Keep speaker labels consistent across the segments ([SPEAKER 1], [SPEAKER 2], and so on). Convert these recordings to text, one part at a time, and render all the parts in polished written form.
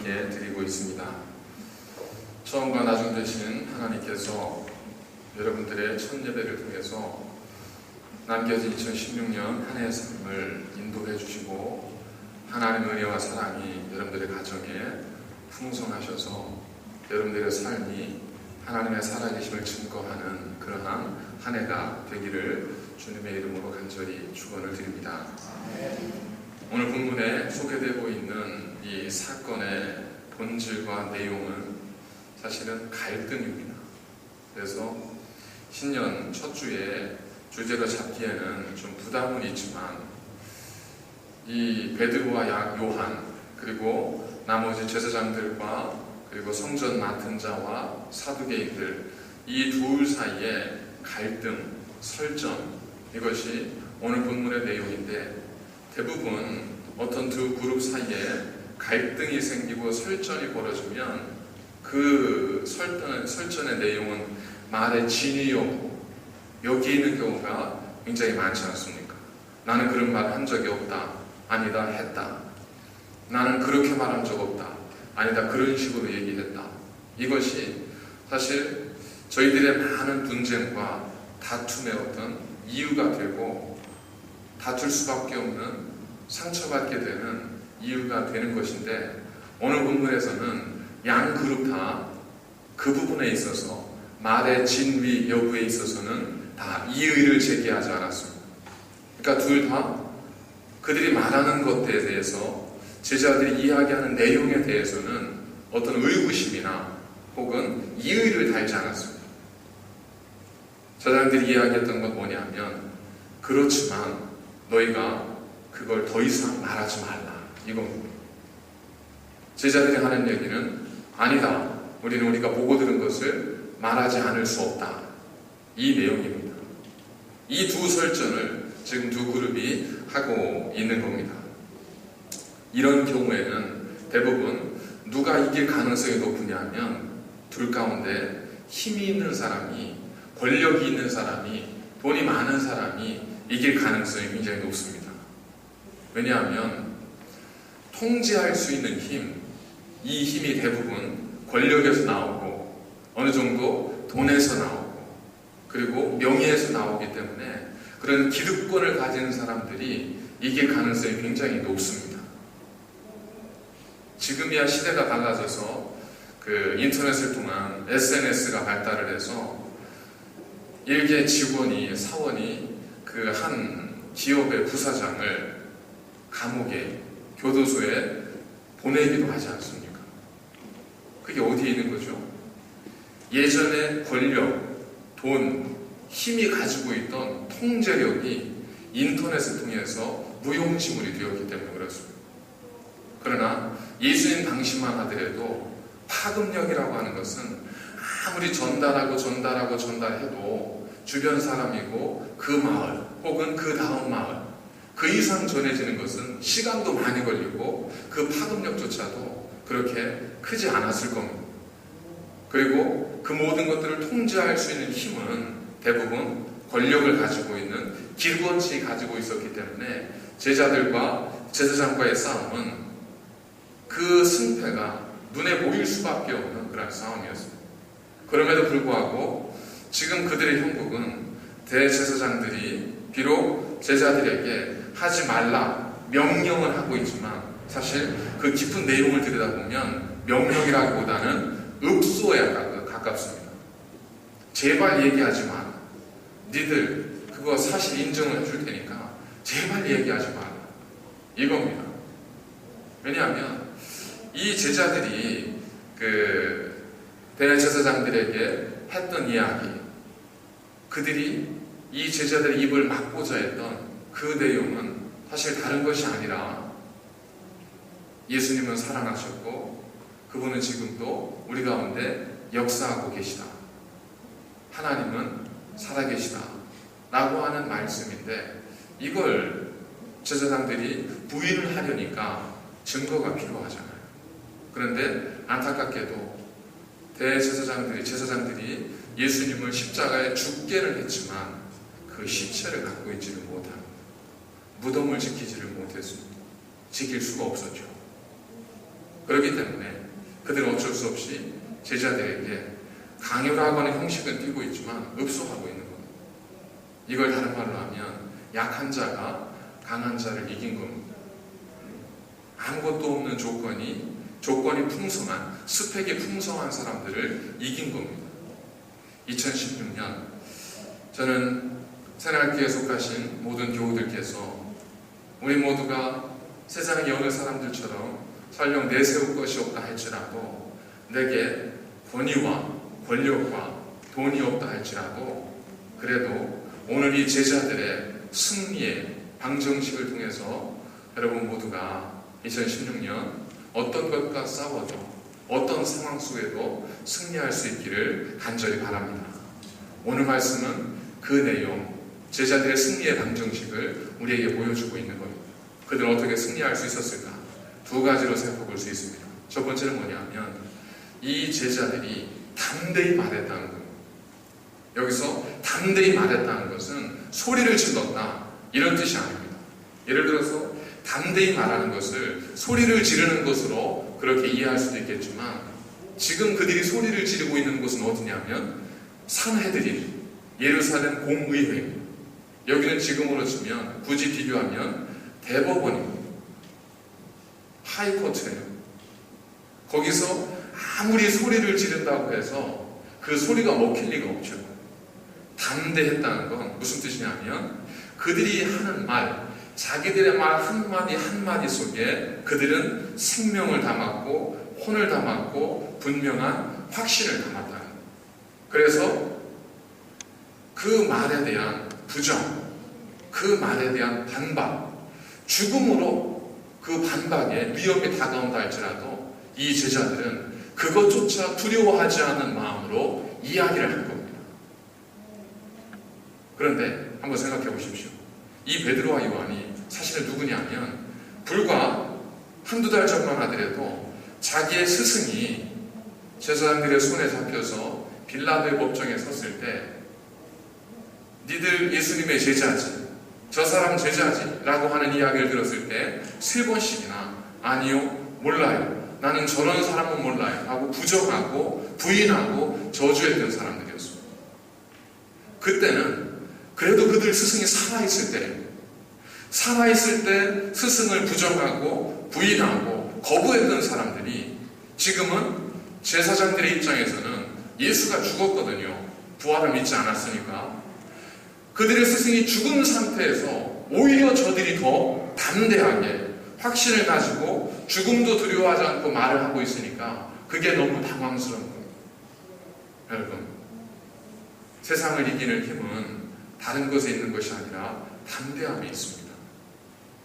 [SPEAKER 1] 함께 드리고 있습니다. 처음과 나중 되신 하나님께서 여러분들의 첫 예배를 통해서 남겨진 2016년 한 해의 삶을 인도해 주시고 하나님의 은혜와 사랑이 여러분들의 가정에 풍성하셔서 여러분들의 삶이 하나님의 살아계심을 증거하는 그러한 한 해가 되기를 주님의 이름으로 간절히 축원을 드립니다. 오늘 본문에 소개되고 있는 이 사건의 본질과 내용은 사실은 갈등입니다. 그래서 신년 첫 주에 주제로 잡기에는 좀 부담은 있지만 이 베드로와 요한 그리고 나머지 제사장들과 그리고 성전 맡은 자와 사두개인들 이 둘 사이에 갈등, 설전 이것이 오늘 본문의 내용인데 대부분 어떤 두 그룹 사이에 갈등이 생기고 설전이 벌어지면 그 설전의 내용은 말의 진위였고 여기 있는 경우가 굉장히 많지 않습니까? 나는 그런 말 한 적이 없다. 아니다 했다. 나는 그렇게 말한 적 없다. 아니다 그런 식으로 얘기했다. 이것이 사실 저희들의 많은 분쟁과 다툼의 어떤 이유가 되고 다툴 수밖에 없는 상처받게 되는 이유가 되는 것인데 오늘 본문에서는 양 그룹 다 그 부분에 있어서 말의 진위 여부에 있어서는 다 이의를 제기하지 않았습니다. 그러니까 둘 다 그들이 말하는 것에 대해서 제자들이 이야기하는 내용에 대해서는 어떤 의구심이나 혹은 이의를 달지 않았습니다. 제자들이 이야기했던 건 뭐냐면 그렇지만 너희가 그걸 더 이상 말하지 말라 이겁니다. 제자들이 하는 얘기는 아니다. 우리는 우리가 보고 들은 것을 말하지 않을 수 없다. 이 내용입니다. 이 두 설전을 지금 두 그룹이 하고 있는 겁니다. 이런 경우에는 대부분 누가 이길 가능성이 높으냐면 둘 가운데 힘이 있는 사람이 권력이 있는 사람이 돈이 많은 사람이 이길 가능성이 굉장히 높습니다. 왜냐하면 통제할 수 있는 힘, 이 힘이 대부분 권력에서 나오고 어느 정도 돈에서 나오고 그리고 명예에서 나오기 때문에 그런 기득권을 가진 사람들이 이길 가능성이 굉장히 높습니다. 지금이야 시대가 달라져서 그 인터넷을 통한 SNS가 발달을 해서 일개 직원이 사원이 그 한 기업의 부사장을 감옥에 교도소에 보내기도 하지 않습니까? 그게 어디에 있는 거죠? 예전에 권력, 돈, 힘이 가지고 있던 통제력이 인터넷을 통해서 무용지물이 되었기 때문에 그렇습니다. 그러나 예수님 당시만 하더라도 파급력이라고 하는 것은 아무리 전달해도 주변 사람이고 그 마을 혹은 그 다음 마을 그 이상 전해지는 것은 시간도 많이 걸리고 그 파급력조차도 그렇게 크지 않았을 겁니다. 그리고 그 모든 것들을 통제할 수 있는 힘은 대부분 권력을 가지고 있는 기득권층이 가지고 있었기 때문에 제자들과 제사장과의 싸움은 그 승패가 눈에 보일 수밖에 없는 그런 싸움이었습니다. 그럼에도 불구하고 지금 그들의 형국은 대제사장들이 비록 제자들에게 하지 말라 명령을 하고 있지만 사실 그 깊은 내용을 들여다보면 명령이라기보다는 읍소에 가깝습니다. 제발 얘기하지 마라. 니들 그거 사실 인정을 해줄 테니까 제발 얘기하지 마라. 이겁니다. 왜냐하면 이 제자들이 그 대제사장들에게 했던 이야기, 그들이 이 제자들의 입을 막고자 했던 그 내용은 사실 다른 것이 아니라 예수님은 살아나셨고 그분은 지금도 우리 가운데 역사하고 계시다. 하나님은 살아계시다. 라고 하는 말씀인데 이걸 제사장들이 부인을 하려니까 증거가 필요하잖아요. 그런데 안타깝게도 제사장들이 예수님을 십자가에 죽게를 했지만 그 시체를 갖고 있지를 못합니다. 무덤을 지키지를 못했습니다. 지킬 수가 없었죠. 그렇기 때문에 그들은 어쩔 수 없이 제자들에게 강요를 하거나 형식은 띄고 있지만 읍소하고 있는 겁니다. 이걸 다른 말로 하면 약한 자가 강한 자를 이긴 겁니다. 아무것도 없는 조건이 풍성한, 스펙이 풍성한 사람들을 이긴 겁니다. 2016년 저는 새날교회에 속하신 모든 교우들께서 우리 모두가 세상의 어느 사람들처럼 설령 내세울 것이 없다 할지라도 내게 권위와 권력과 돈이 없다 할지라도 그래도 오늘 이 제자들의 승리의 방정식을 통해서 여러분 모두가 2016년 어떤 것과 싸워도 어떤 상황 속에도 승리할 수 있기를 간절히 바랍니다. 오늘 말씀은 그 내용, 제자들의 승리의 방정식을 우리에게 보여주고 있는 겁니다. 그들은 어떻게 승리할 수 있었을까? 두 가지로 살펴볼 수 있습니다. 첫 번째는 뭐냐면 이 제자들이 담대히 말했다는 겁니다. 여기서 담대히 말했다는 것은 소리를 질렀다 이런 뜻이 아닙니다. 예를 들어서 담대히 말하는 것을 소리를 지르는 것으로 그렇게 이해할 수도 있겠지만 지금 그들이 소리를 지르고 있는 곳은 어디냐면 산헤드린, 예루살렘 공의회입니다. 여기는 지금으로 치면 굳이 비교하면 대법원입니다. 하이코트예요. 거기서 아무리 소리를 지른다고 해서 그 소리가 먹힐 리가 없죠. 담대했다는 건 무슨 뜻이냐면 그들이 하는 말, 자기들의 말 한마디 한마디 속에 그들은 생명을 담았고 혼을 담았고 분명한 확신을 담았다는 거예요. 그래서 그 말에 대한 부정, 그 말에 대한 반박, 죽음으로 그 반박에 위험이 다가온다 할지라도 이 제자들은 그것조차 두려워하지 않은 마음으로 이야기를 한 겁니다. 그런데 한번 생각해 보십시오. 이 베드로와 요한이 사실은 누구냐면 불과 한두 달 전만 하더라도 자기의 스승이 제사장들의 손에 잡혀서 빌라도의 법정에 섰을 때 니들 예수님의 제자지, 저 사람 제자지 라고 하는 이야기를 들었을 때 3번씩이나 아니요, 몰라요, 나는 저런 사람은 몰라요 하고 부정하고 부인하고 저주했던 사람들이었습니다. 그때는 그래도 그들 스승이 살아있을 때 스승을 부정하고 부인하고 거부했던 사람들이 지금은 제사장들의 입장에서는 예수가 죽었거든요. 부활을 믿지 않았으니까. 그들의 스승이 죽은 상태에서 오히려 저들이 더 담대하게 확신을 가지고 죽음도 두려워하지 않고 말을 하고 있으니까 그게 너무 당황스러운 겁니다. 여러분, 세상을 이기는 힘은 다른 것에 있는 것이 아니라 담대함에 있습니다.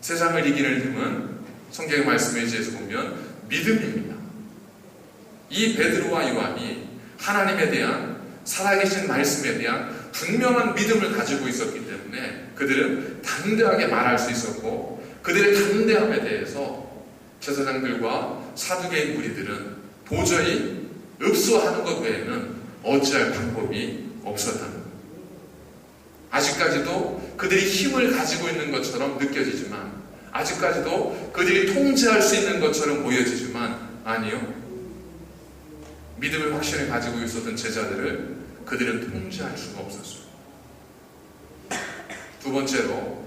[SPEAKER 1] 세상을 이기는 힘은 성경의 말씀에 의지해서 보면 믿음입니다. 이 베드로와 요한이 하나님에 대한 살아계신 말씀에 대한 분명한 믿음을 가지고 있었기 때문에 그들은 담대하게 말할 수 있었고 그들의 담대함에 대해서 제사장들과 사두개인 무리들은 도저히 읍소하는 것 외에는 어찌할 방법이 없었다는 겁니다. 아직까지도 그들이 힘을 가지고 있는 것처럼 느껴지지만 아직까지도 그들이 통제할 수 있는 것처럼 보여지지만 아니요. 믿음의 확신을 가지고 있었던 제자들을 그들은 통제할 수가 없었습니다. 두 번째로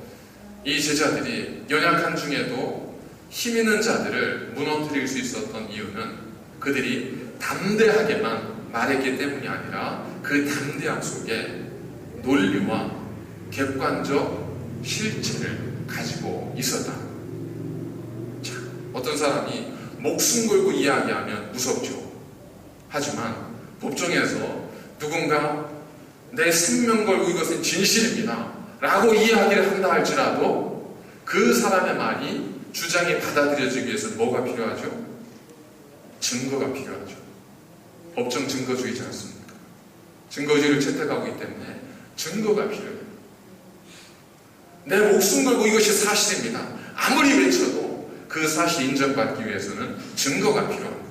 [SPEAKER 1] 이 제자들이 연약한 중에도 힘 있는 자들을 무너뜨릴 수 있었던 이유는 그들이 담대하게만 말했기 때문이 아니라 그 담대함 속에 논리와 객관적 실체를 가지고 있었다. 자, 어떤 사람이 목숨 걸고 이야기하면 무섭죠. 하지만 법정에서 누군가 내 생명 걸고 이것은 진실입니다 라고 이야기를 한다 할지라도 그 사람의 말이 주장이 받아들여지기 위해서 뭐가 필요하죠? 증거가 필요하죠. 법정 증거주의지 않습니까? 증거주의를 채택하고 있기 때문에 증거가 필요해요. 내 목숨 걸고 이것이 사실입니다. 아무리 외쳐도 그 사실이 인정받기 위해서는 증거가 필요합니다.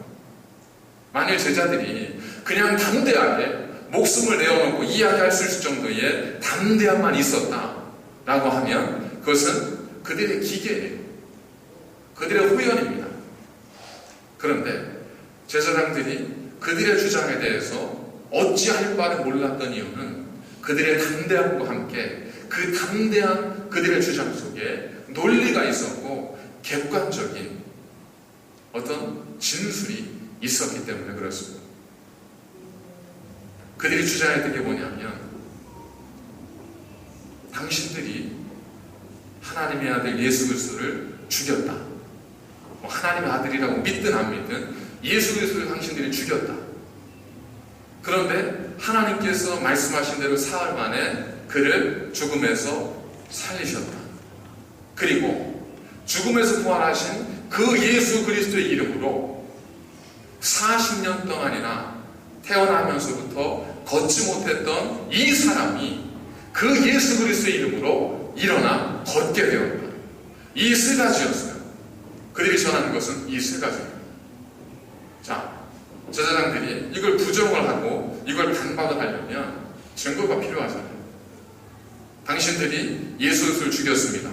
[SPEAKER 1] 만일 제자들이 그냥 담대하게 목숨을 내어놓고 이야기할 수 있을 정도의 담대함만 있었다라고 하면, 그것은 그들의 기계예요. 그들의 후연입니다. 그런데 제사장들이 그들의 주장에 대해서 어찌할 바를 몰랐던 이유는 그들의 담대함과 함께 그 담대한 그들의 주장 속에 논리가 있었고 객관적인 어떤 진술이 있었기 때문에 그렇습니다. 그들이 주장했던 게 뭐냐면, 당신들이 하나님의 아들 예수 그리스도를 죽였다. 하나님의 아들이라고 믿든 안 믿든 예수 그리스도를 당신들이 죽였다. 그런데 하나님께서 말씀하신 대로 사흘 만에 그를 죽음에서 살리셨다. 그리고 죽음에서 부활하신 그 예수 그리스도의 이름으로 40년 동안이나 태어나면서부터 걷지 못했던 이 사람이 그 예수 그리스도의 이름으로 일어나 걷게 되었다. 이 세 가지였어요. 그들이 전하는 것은 이 세 가지입니다. 자, 제사장들이 이걸 부정을 하고 이걸 반박을 하려면 증거가 필요하잖아요. 당신들이 예수 그리스도를 죽였습니다.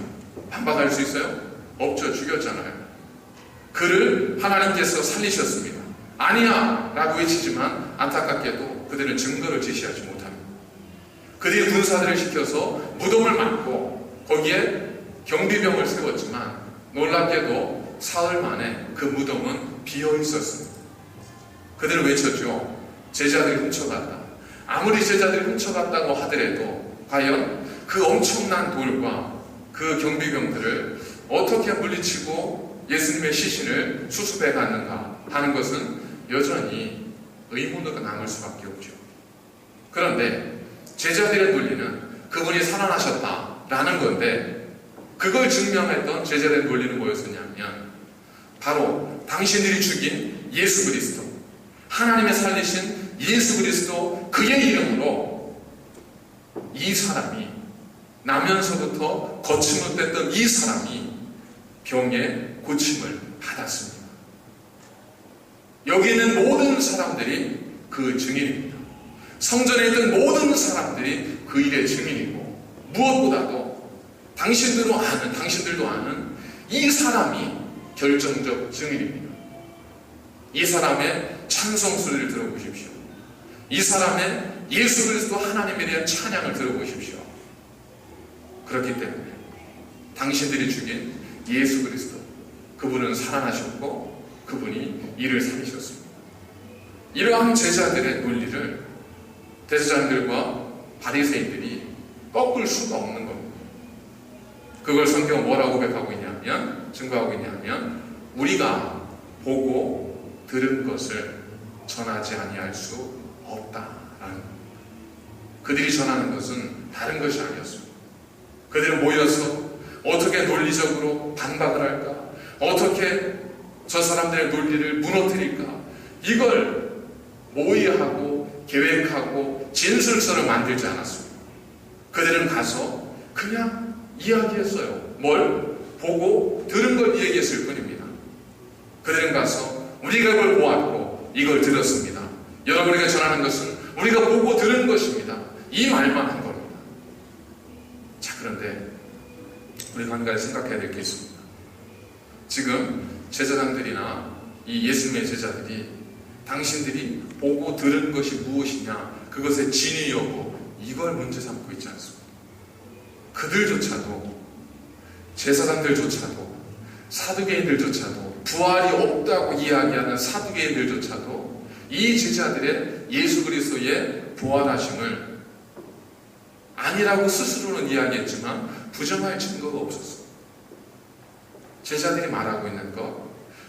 [SPEAKER 1] 반박할 수 있어요? 없죠. 죽였잖아요. 그를 하나님께서 살리셨습니다. 아니야! 라고 외치지만 안타깝게도 그들은 증거를 제시하지 못합니다. 그들이 군사들을 시켜서 무덤을 막고 거기에 경비병을 세웠지만 놀랍게도 사흘 만에 그 무덤은 비어 있었습니다. 그들은 외쳤죠. 제자들이 훔쳐갔다. 아무리 제자들이 훔쳐갔다고 하더라도 과연 그 엄청난 돌과 그 경비병들을 어떻게 물리치고 예수님의 시신을 수습해 갔는가 하는 것은 여전히 의문으로 남을 수밖에 없죠. 그런데 제자들의 논리는 그분이 살아나셨다라는 건데, 그걸 증명했던 제자들의 논리는 뭐였었냐면 바로 당신들이 죽인 예수 그리스도, 하나님의 살리신 예수 그리스도, 그의 이름으로 이 사람이, 나면서부터 걷지 못했던 이 사람이 병의 고침을 받았습니다. 여기 있는 모든 사람들이 그 증인입니다. 성전에 있던 모든 사람들이 그 일의 증인이고, 무엇보다도 당신들도 아는 이 사람이 결정적 증인입니다. 이 사람의 찬송 소리를 들어보십시오. 이 사람의 예수 그리스도 하나님에 대한 찬양을 들어보십시오. 그렇기 때문에 당신들이 죽인 예수 그리스도, 그분은 살아나셨고 그분이 이를 살리셨습니다. 이러한 제자들의 논리를 대제사장들과 바리새인들이 꺾을 수가 없는 겁니다. 그걸 성경은 뭐라고 고백하고 있냐면, 증거하고 있냐면, 우리가 보고 들은 것을 전하지 아니할 수 없다라는, 그들이 전하는 것은 다른 것이 아니었습니다. 그들은 모여서 어떻게 논리적으로 반박을 할까, 어떻게 저 사람들의 논리를 무너뜨릴까, 이걸 모의하고 계획하고 진술서를 만들지 않았습니다. 그들은 가서 그냥 이야기했어요. 뭘? 보고 들은 걸 이야기했을 뿐입니다. 그들은 가서 우리가 이걸 보았고 이걸 들었습니다. 여러분에게 전하는 것은 우리가 보고 들은 것입니다. 이 말만 한 겁니다. 자, 그런데 우리가 한 가지 생각해야 될 게 있습니다. 지금 제사장들이나 이 예수님의 제자들이 당신들이 보고 들은 것이 무엇이냐, 그것의 진위 여부, 이걸 문제 삼고 있지 않습니다. 그들조차도, 제사장들조차도, 사두개인들조차도, 부활이 없다고 이야기하는 사두개인들조차도 이 제자들의 예수 그리스도의 부활하심을 아니라고 스스로는 이야기했지만 부정할 증거가 없었어요. 제자들이 말하고 있는 것,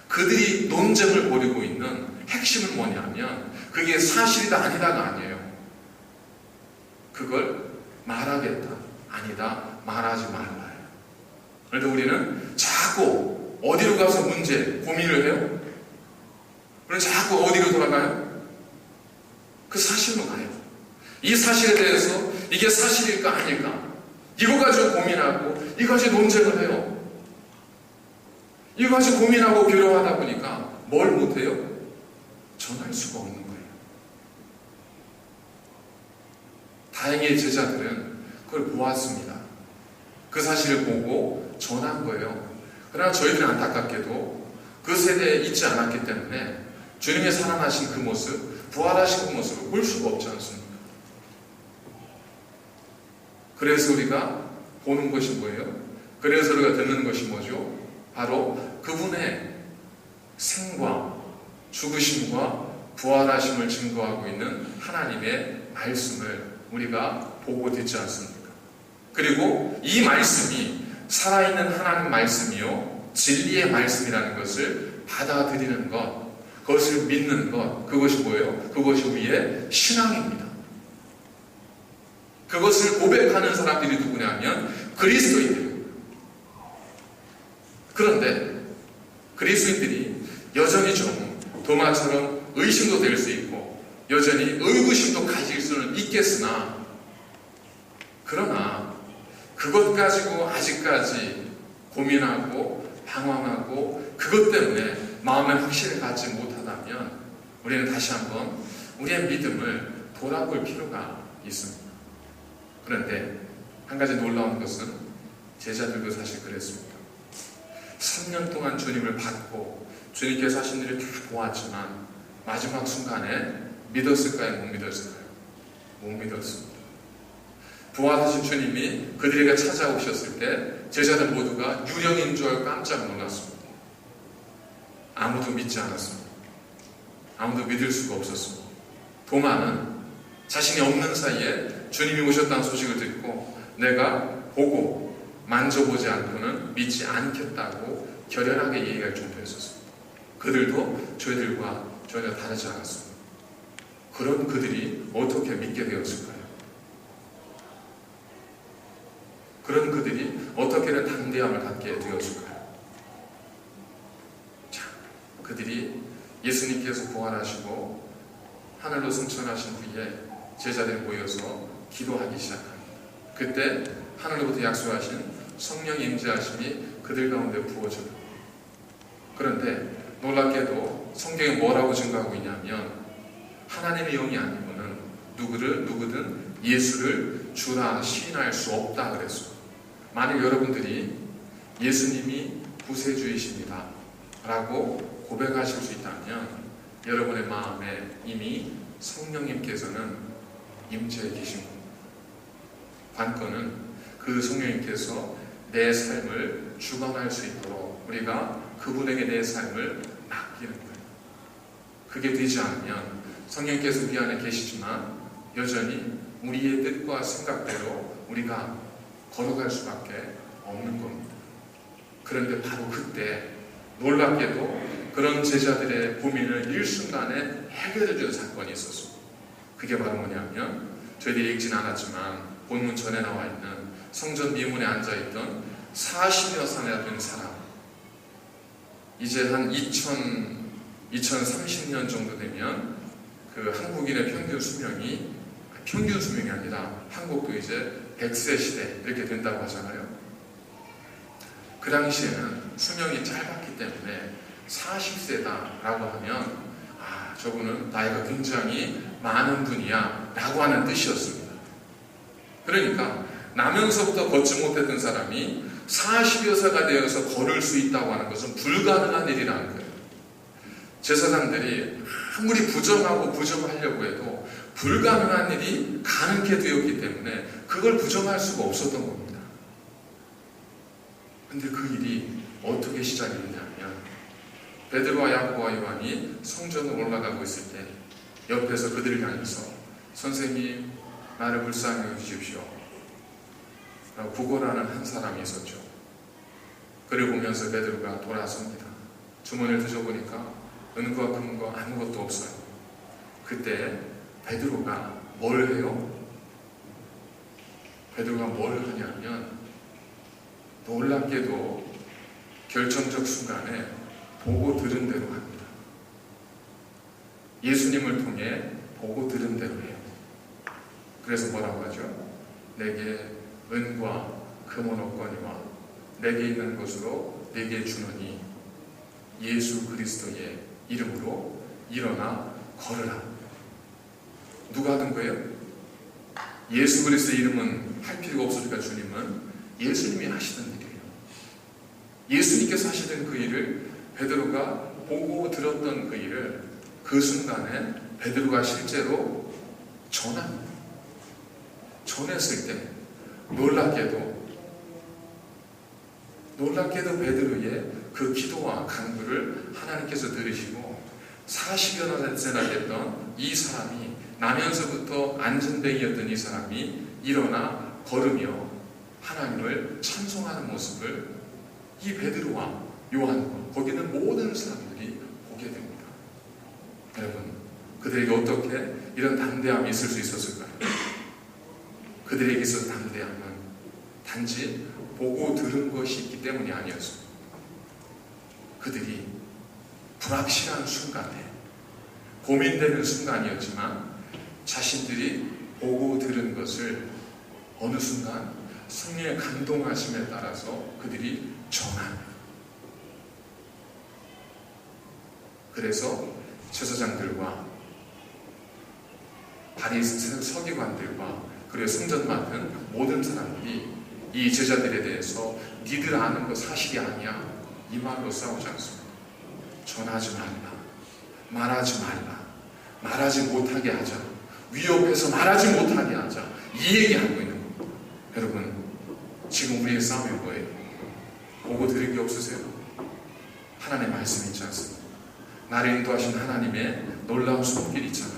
[SPEAKER 1] 그들이 논쟁을 벌이고 있는 핵심은 뭐냐면 그게 사실이다 아니다가 아니에요. 그걸 말하겠다 아니다 말하지 말라요. 그런데 우리는 자꾸 어디로 가서 문제 고민을 해요? 우리는 자꾸 어디로 돌아가요? 그 사실로 가요. 이 사실에 대해서 이게 사실일까 아닐까, 이거 가지고 고민하고 이거 가지고 논쟁을 해요. 이거 가지고 고민하고 괴로워하다 보니까 뭘 못해요? 전할 수가 없는 거예요. 다행히 제자들은 그걸 보았습니다. 그 사실을 보고 전한 거예요. 그러나 저희들은 안타깝게도 그 세대에 있지 않았기 때문에 주님의 살아나신 그 모습, 부활하신 그 모습을 볼 수가 없지 않습니까? 그래서 우리가 보는 것이 뭐예요? 그래서 우리가 듣는 것이 뭐죠? 바로 그분의 생과 죽으심과 부활하심을 증거하고 있는 하나님의 말씀을 우리가 보고 듣지 않습니까? 그리고 이 말씀이 살아있는 하나님 말씀이요 진리의 말씀이라는 것을 받아들이는 것, 그것을 믿는 것, 그것이 뭐예요? 그것이 우리의 신앙입니다. 그것을 고백하는 사람들이 누구냐면 그리스도인들입니다. 그런데 그리스도인들이 여전히 좀 도마처럼 의심도 될 수 있고 여전히 의구심도 가질 수는 있겠으나, 그러나 그것 가지고 아직까지 고민하고 방황하고 그것 때문에 마음의 확신을 갖지 못하다면 우리는 다시 한번 우리의 믿음을 돌아볼 필요가 있습니다. 그런데 한 가지 놀라운 것은 제자들도 사실 그랬습니다. 3년 동안 주님을 받고 주님께서 하신 일을 다 보았지만 마지막 순간에 믿었을까요? 못 믿었을까요? 못 믿었습니다. 부활하신 주님이 그들에게 찾아오셨을 때 제자들 모두가 유령인 줄 알고 깜짝 놀랐습니다. 아무도 믿지 않았습니다. 아무도 믿을 수가 없었습니다. 도마는 자신이 없는 사이에 주님이 오셨다는 소식을 듣고 내가 보고 만져보지 않고는 믿지 않겠다고 결연하게 얘기할 정도였었습니다. 그들도 저희들과 전혀 다르지 않았습니다. 그런 그들이 어떻게 믿게 되었을까요? 그런 그들이 어떻게든 담대함을 갖게 되었을까요? 자, 그들이 예수님께서 부활하시고 하늘로 승천하신 후에 제자들이 모여서 기도하기 시작합니다. 그때 하늘로부터 약속하신 성령의 임재하심이 그들 가운데 부어집니다. 그런데 놀랍게도 성경에 뭐라고 증거하고 있냐면 하나님의 영이 아니고는 누구든 예수를 주라 시인할 수 없다 그랬어요. 만약 여러분들이 예수님이 구세주이십니다 라고 고백하실 수 있다면 여러분의 마음에 이미 성령님께서는 임재해 계신 겁니다. 관건은 그 성령님께서 내 삶을 주관할 수 있도록 우리가 그분에게 내 삶을 맡기는 거예요. 그게 되지 않으면 성령께서 우리 안에 계시지만 여전히 우리의 뜻과 생각대로 우리가 걸어갈 수밖에 없는 겁니다. 그런데 바로 그때 놀랍게도 그런 제자들의 고민을 일순간에 해결해 주는 사건이 있었습니다. 그게 바로 뭐냐면 저희들이 읽진 않았지만 본문 전에 나와 있는 성전 미문에 앉아있던 40여 살이나 된 사람, 이제 한 2030년 정도 되면 그 한국인의 평균 수명이 아니라 한국도 이제 100세 시대 이렇게 된다고 하잖아요. 그 당시에는 수명이 짧았기 때문에 40세다라고 하면 저분은 나이가 굉장히 많은 분이야 라고 하는 뜻이었습니다. 그러니까 나면서부터 걷지 못했던 사람이 40여세가 되어서 걸을 수 있다고 하는 것은 불가능한 일이라는 거예요. 제사장들이 아무리 부정하려고 해도 불가능한 일이 가능하게 되었기 때문에 그걸 부정할 수가 없었던 겁니다. 근데 그 일이 어떻게 시작이 됐냐면 베드로와 야고보와 요한이 성전으로 올라가고 있을 때 옆에서 그들을 향해서 선생님 나를 불쌍히 여기십시오 라고 구걸하는 한 사람이 있었죠. 그를 보면서 베드로가 돌아섭니다. 주머니를 뒤져보니까 은과 금과 아무것도 없어요. 그때 베드로가 뭘 해요? 베드로가 뭘 하냐면 놀랍게도 결정적 순간에 보고 들은 대로 합니다. 예수님을 통해 보고 들은 대로 해요. 그래서 뭐라고 하죠? 내게 은과 금은 없거니와 내게 있는 것으로 내게 주노니 예수 그리스도의 이름으로 일어나 걸으라. 누가 하는 거예요? 예수 그리스도의 이름은 할 필요가 없으니까 주님은 예수님이 하시던 일이에요. 예수님께서 하시던 그 일을 베드로가 보고 들었던 그 일을 그 순간에 베드로가 실제로 전합니다. 전했을 때 놀랍게도 베드로의 그 기도와 간구를 하나님께서 들으시고 40여나 됐던 이 사람이 나면서부터 안전뱅이였던 이 사람이 일어나 걸으며 하나님을 찬송하는 모습을 이 베드로와 요한과 거기는 모든 사람들이 보게 됩니다. 여러분, 그들에게 어떻게 이런 담대함이 있을 수 있었을까요? 그들에게 있어서 담대함은 단지 보고 들은 것이 있기 때문이 아니었습니다. 그들이 불확실한 순간에 고민되는 순간이었지만 자신들이 보고 들은 것을 어느 순간 성령의 감동하심에 따라서 그들이 전합니다. 그래서 제사장들과 바리새인 서기관들과 그리고 성전 맡은 모든 사람들이 이 제자들에 대해서 니들 아는 거 사실이 아니야 이 말로 싸우지 않습니다. 전하지 말라, 말하지 말라, 말하지 못하게 하자, 위협해서 말하지 못하게 하자, 이 얘기하고 있는 겁니다. 여러분, 지금 우리의 싸움이 뭐예요? 보고 들은 게 없으세요? 하나님의 말씀이 있지 않습니까? 나를 인도하신 하나님의 놀라운 손길이 있잖아요.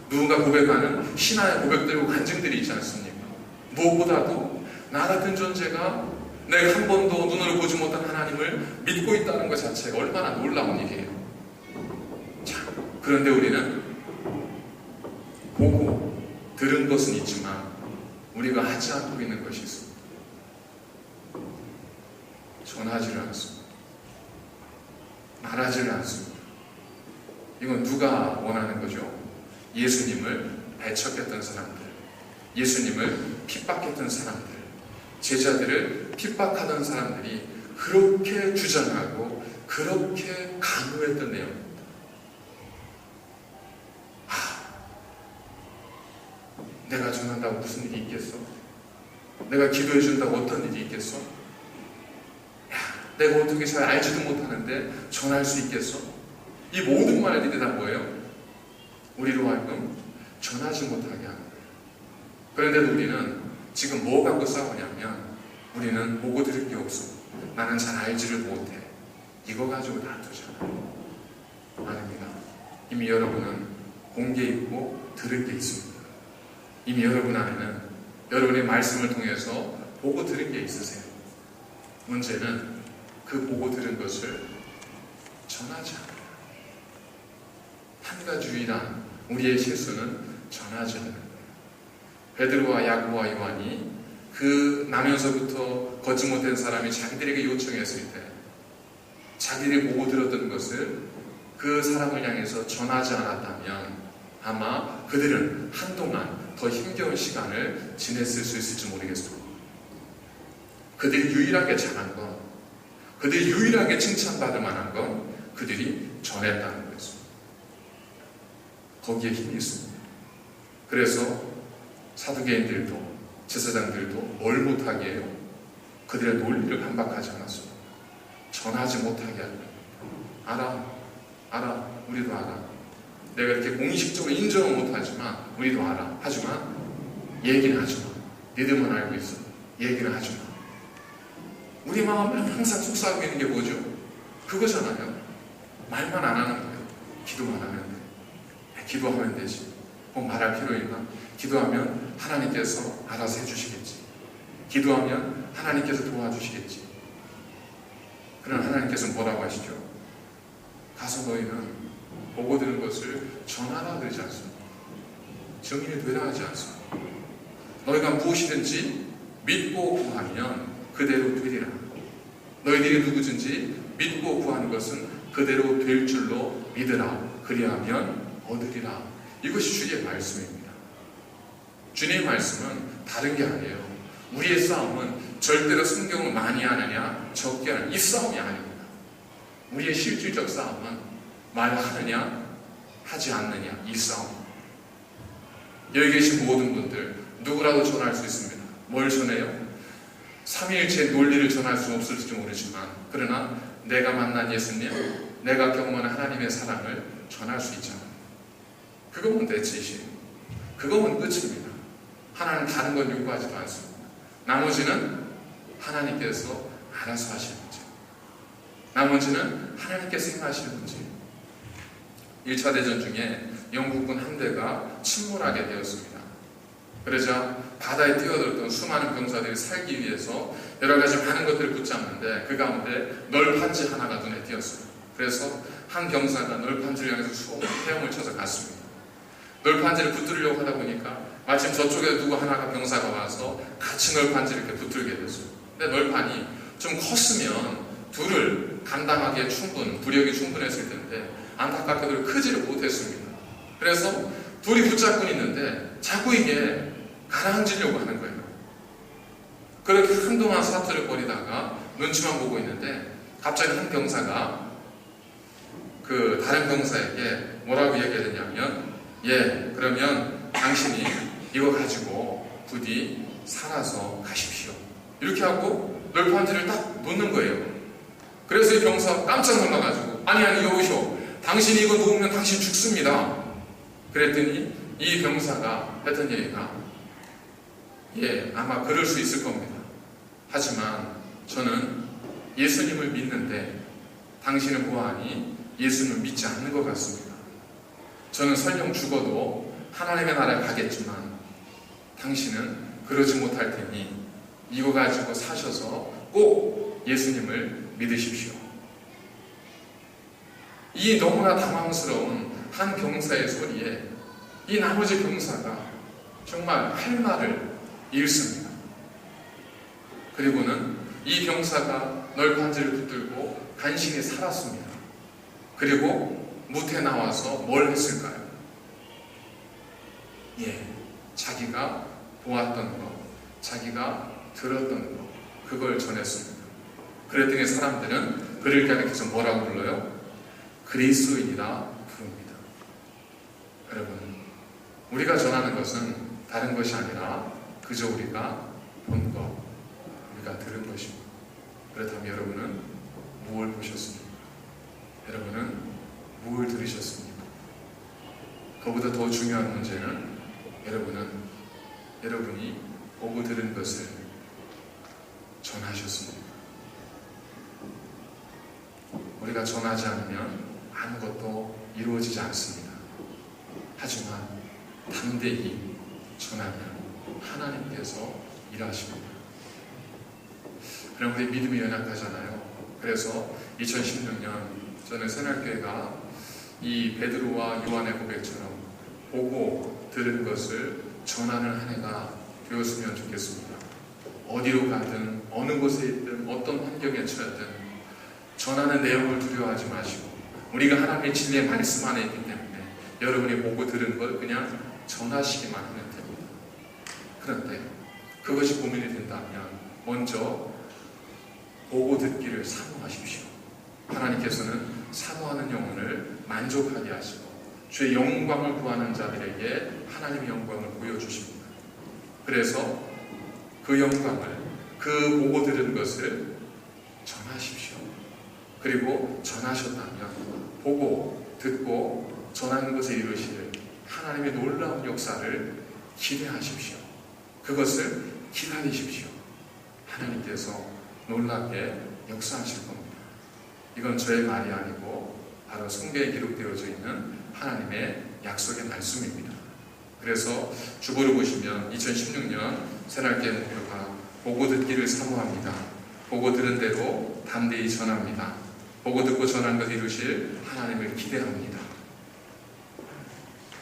[SPEAKER 1] 누군가 고백하는 신앙의 고백들과 간증들이 있지 않습니까? 무엇보다도 나 같은 존재가 내가 한 번도 눈으로 보지 못한 하나님을 믿고 있다는 것 자체가 얼마나 놀라운 일이에요. 자, 그런데 우리는 보고 들은 것은 있지만 우리가 하지 않고 있는 것이 있습니다. 전하지를 않습니다. 말하지를 않습니다. 이건 누가 원하는 거죠? 예수님을 배척했던 사람들, 예수님을 핍박했던 사람들, 제자들을 핍박하던 사람들이 그렇게 주장하고 그렇게 강요했던 내용입니다. 내가 전한다고 무슨 일이 있겠어? 내가 기도해 준다고 어떤 일이 있겠어? 내가 어떻게 잘 알지도 못하는데 전할 수 있겠어? 이 모든 말들이 다 뭐예요? 우리로 하여금 전하지 못하게 하는 거예요. 그런데도 우리는 지금 뭐 갖고 싸우냐면 우리는 보고 들을 게 없어. 나는 잘 알지를 못해. 이거 가지고 다투잖아요. 아닙니다. 이미 여러분은 본 게 있고 들을 게 있습니다. 이미 여러분 안에는 여러분의 말씀을 통해서 보고 들은 게 있으세요. 문제는 그 보고 들은 것을 전하지 않아요. 한 가지 유일한 우리의 실수는 전하지 않는 거예요. 베드로와 야고보와 요한이 그 나면서부터 걷지 못한 사람이 자기들에게 요청했을 때 자기들이 보고 들었던 것을 그 사람을 향해서 전하지 않았다면 아마 그들은 한동안 더 힘겨운 시간을 지냈을 수 있을지 모르겠습니다. 그들이 유일하게 잘한 건, 그들이 유일하게 칭찬받을 만한 건 그들이 전했다는 것입니다. 거기에 힘이 있습니다. 그래서 사두개인들도 제사장들도 뭘 못하게 해요? 그들의 논리를 반박하지 않았습니다. 전하지 못하게 하는 알아. 우리도 알아. 내가 이렇게 공식적으로 인정은 못하지만 우리도 알아. 하지만 얘기는 하지 마. 니들만 알고 있어. 얘기는 하지 마. 우리 마음에 항상 속삭이고 있는 게 뭐죠? 그거잖아요. 말만 안 하는 거예요. 기도만 하면 돼. 기도하면 되지. 뭐 말할 필요 있나? 기도하면 하나님께서 알아서 해주시겠지. 기도하면 하나님께서 도와주시겠지. 그러나 하나님께서 뭐라고 하시죠? 가서 너희는 보고 들은 것을 전하라 그러지 않습니다. 증인이 되라 하지 않습니다. 너희가 무엇이든지 믿고 구하면 그대로 되리라. 너희들이 누구든지 믿고 구하는 것은 그대로 될 줄로 믿으라. 그리하면 얻으리라. 이것이 주의 말씀입니다. 주님의 말씀은 다른 게 아니에요. 우리의 싸움은 절대로 성경을 많이 하느냐 적게 하느냐 이 싸움이 아닙니다. 우리의 실질적 싸움은 말하느냐 하지 않느냐 이 싸움. 여기 계신 모든 분들 누구라도 전할 수 있습니다. 뭘 전해요? 삼위일체의 논리를 전할 수는 없을지 모르지만 그러나 내가 만난 예수님, 내가 경험한 하나님의 사랑을 전할 수 있잖아요. 그거면 대치심, 그거면 끝입니다. 하나님 다른 건 요구하지도 않습니다. 나머지는 하나님께서 알아서 하실 문제, 나머지는 하나님께서 행하시는 문제. 1차 대전 중에 영국군 함대가 침몰하게 되었습니다. 그러자 바다에 뛰어들었던 수많은 병사들이 살기 위해서 여러 가지 많은 것들을 붙잡는데 그 가운데 널판지 하나가 눈에 띄었어요. 그래서 한 병사가 널판지를 향해서 헤엄을 쳐서 갔습니다. 널판지를 붙들려고 하다 보니까 마침 저쪽에 누구 하나가 병사가 와서 같이 널판지를 이렇게 붙들게 됐어요. 근데 널판이 좀 컸으면 둘을 감당하기에 부력이 충분했을 텐데 안타깝게도 크지를 못했습니다. 그래서 둘이 붙잡고 있는데 자꾸 이게 가라앉으려고 하는 거예요. 그렇게 한동안 사투를 벌이다가 눈치만 보고 있는데 갑자기 한 병사가 그 다른 병사에게 뭐라고 얘기했냐면, 예, 그러면 당신이 이거 가지고 부디 살아서 가십시오. 이렇게 하고 널판지를 딱 놓는 거예요. 그래서 이 병사가 깜짝 놀라가지고 아니 여보시오, 당신이 이거 놓으면 당신 죽습니다. 그랬더니 이 병사가 했던 얘기가, 예, 아마 그럴 수 있을 겁니다. 하지만 저는 예수님을 믿는데 당신은 보아하니 예수님을 믿지 않는 것 같습니다. 저는 설령 죽어도 하나님의 나라에 가겠지만 당신은 그러지 못할 테니 이거 가지고 사셔서 꼭 예수님을 믿으십시오. 이 너무나 당황스러운 한 병사의 소리에 이 나머지 병사가 정말 할 말을 잃습니다. 그리고는 이 병사가 널판지를 붙들고 간신히 살았습니다. 그리고 무태 나와서 뭘 했을까요? 예, 자기가 보았던 것, 자기가 들었던 것, 그걸 전했습니다. 그랬더니 사람들은 그를 가리켜서 뭐라고 불러요? 그리스도인이라 부릅니다. 여러분, 우리가 전하는 것은 다른 것이 아니라 그저 우리가 본 것, 우리가 들은 것입니다. 그렇다면 여러분은 무엇을 보셨습니까? 여러분은 무엇을 들으셨습니까? 그보다 더 중요한 문제는 여러분이 보고 들은 것을 전하셨습니까? 우리가 전하지 않으면 아무것도 이루어지지 않습니다. 하지만 담대히 전하면 하나님께서 일하십니다. 그럼 우리 믿음이 연약하잖아요. 그래서 2016년 저는 새날교회가 이 베드로와 요한의 고백처럼 보고 들은 것을 전하는 한 해가 되었으면 좋겠습니다. 어디로 가든 어느 곳에 있든 어떤 환경에 처하든 전하는 내용을 두려워하지 마시고 우리가 하나님의 진리의 말씀 안에 있기 때문에 여러분이 보고 들은 걸 그냥 전하시기만 하면 됩니다. 그런데 그것이 고민이 된다면 먼저 보고 듣기를 사모하십시오. 하나님께서는 사모하는 영혼을 만족하게 하시고 주의 영광을 구하는 자들에게 하나님의 영광을 보여주십니다. 그래서 그 영광을, 그 보고 들은 것을 전하십시오. 그리고 전하셨다면 보고 듣고 전하는 것에 이루실 하나님의 놀라운 역사를 기대하십시오. 그것을 기다리십시오. 하나님께서 놀랍게 역사하실 겁니다. 이건 저의 말이 아니고 바로 성경에 기록되어져 있는 하나님의 약속의 말씀입니다. 그래서 주보를 보시면 2016년 새날교회 목표가 보고 듣기를 사모합니다. 보고 들은 대로 담대히 전합니다. 보고 듣고 전한 것 이루실 하나님을 기대합니다.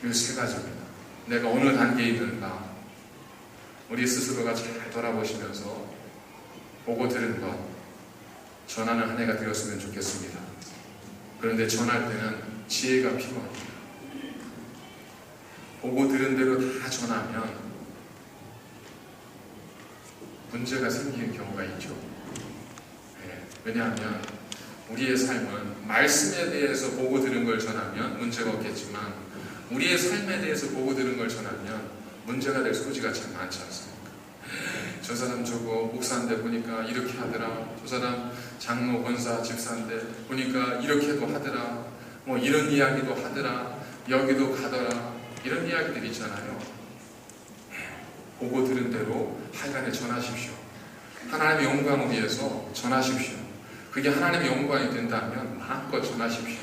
[SPEAKER 1] 이 세 가지입니다. 내가 어느 단계에 있는가 우리 스스로가 잘 돌아보시면서 보고 들은 것 전하는 한 해가 되었으면 좋겠습니다. 그런데 전할 때는 지혜가 필요합니다. 보고 들은 대로 다 전하면 문제가 생기는 경우가 있죠. 네, 왜냐하면 우리의 삶은 말씀에 대해서 보고 들은 걸 전하면 문제가 없겠지만 우리의 삶에 대해서 보고 들은 걸 전하면 문제가 될 소지가 참 많지 않습니까? 저 사람 저거 목사인데 보니까 이렇게 하더라. 저 사람 장로, 권사, 집사인데 보니까 이렇게도 하더라. 뭐 이런 이야기도 하더라. 여기도 가더라. 이런 이야기들이 있잖아요. 보고 들은 대로 하여간에 전하십시오. 하나님의 영광을 위해서 전하십시오. 그게 하나님의 영광이 된다면 마음껏 전하십시오.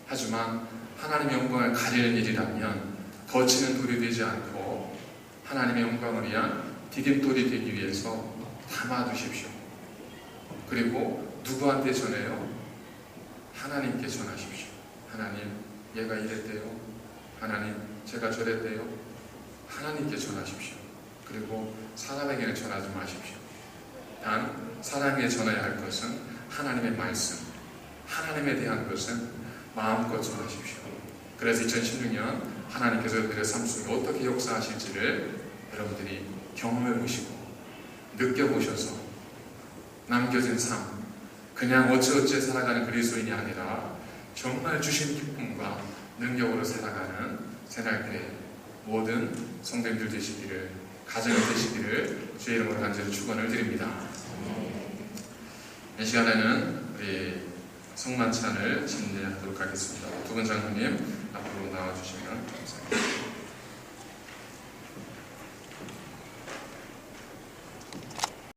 [SPEAKER 1] 하지만 하나님의 영광을 가리는 일이라면 거치는 돌이 되지 않고 하나님의 영광을 위한 디딤돌이 되기 위해서 담아두십시오. 그리고 누구한테 전해요? 하나님께 전하십시오. 하나님, 얘가 이랬대요. 하나님, 제가 저랬대요. 하나님께 전하십시오. 그리고 사람에게는 전하지 마십시오. 단 사람에게 전해야 할 것은 하나님의 말씀, 하나님에 대한 것은 마음껏 전하십시오. 그래서 2016년 하나님께서 여러분들의 삶 속에 어떻게 역사하실지를 여러분들이 경험해 보시고 느껴보셔서 남겨진 삶, 그냥 어찌어찌 살아가는 그리스도인이 아니라 정말 주신 기쁨과 능력으로 살아가는 새날교회 모든 성도님들 되시기를, 가정이 되시기를 주의 이름으로 간절히 축원을 드립니다. 이 시간에는 우리 성만찬을 진행하도록 하겠습니다. 두 분 장로님 앞으로 나와주시면 감사합니다.